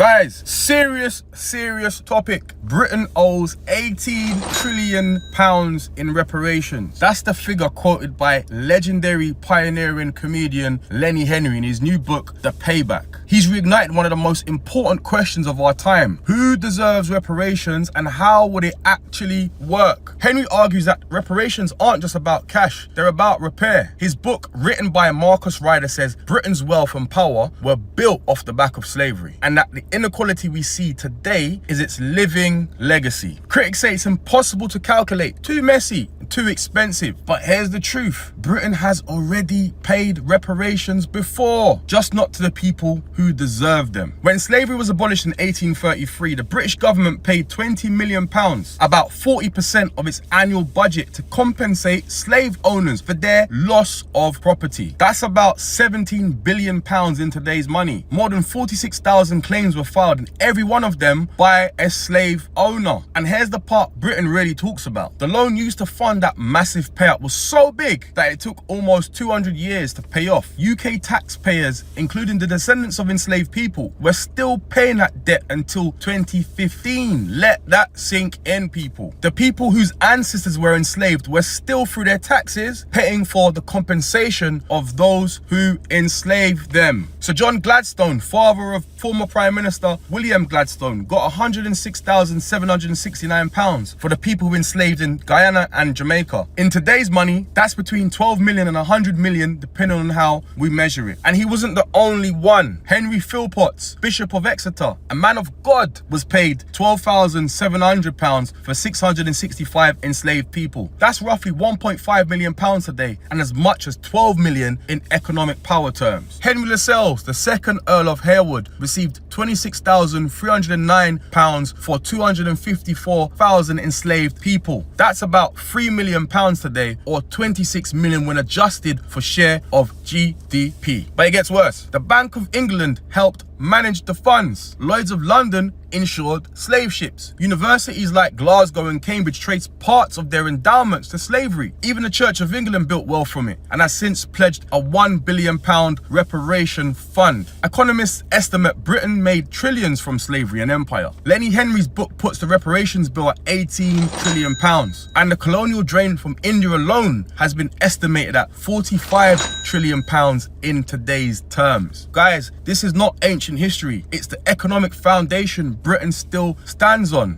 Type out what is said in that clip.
Guys, serious topic. Britain owes 18 trillion pounds in reparations. That's the figure quoted by legendary pioneering comedian Lenny Henry in his new book, The Payback. He's reignited one of the most important questions of our time. Who deserves reparations and how would it actually work? Henry argues that reparations aren't just about cash, they're about repair. His book, written by Marcus Ryder, says Britain's wealth and power were built off the back of slavery, and that the inequality we see today is its living legacy. Critics say it's impossible to calculate, too messy, too expensive. But here's the truth. Britain has already paid reparations before, just not to the people who deserve them. When slavery was abolished in 1833, the British government paid £20 million, about 40% of its annual budget, to compensate slave owners for their loss of property. That's about £17 billion in today's money. More than 46,000 claims were filed, and every one of them by a slave owner. And here's the part Britain really talks about. The loan used to fund that massive payout was so big that it took almost 200 years to pay off. UK taxpayers, including the descendants of enslaved people, were still paying that debt until 2015. Let that sink in, people. The people whose ancestors were enslaved were still, through their taxes, paying for the compensation of those who enslaved them. Sir John Gladstone, father of former Prime Minister William Gladstone, got £106,769 for the people who enslaved in Guyana and Jamaica. In today's money, that's between 12 million and 100 million, depending on how we measure it. And he wasn't the only one. Henry Philpotts, Bishop of Exeter, a man of God, was paid £12,700 for 665 enslaved people. That's roughly £1.5 million today, and as much as 12 million in economic power terms. Henry Lascelles, the second Earl of Harewood, received £26,309 for 254,000 enslaved people. That's about £3 million today, or 26 million when adjusted for share of GDP. But it gets worse. The Bank of England helped manage the funds. Lloyd's of London insured slave ships. Universities like Glasgow and Cambridge trace parts of their endowments to slavery. Even the Church of England built wealth from it and has since pledged a £1 billion reparation fund. Economists estimate Britain made trillions from slavery and empire. Lenny Henry's book puts the reparations bill at £18 trillion, and the colonial drain from India alone has been estimated at £45 trillion in today's terms. Guys, this is not ancient history. It's the economic foundation Britain still stands on.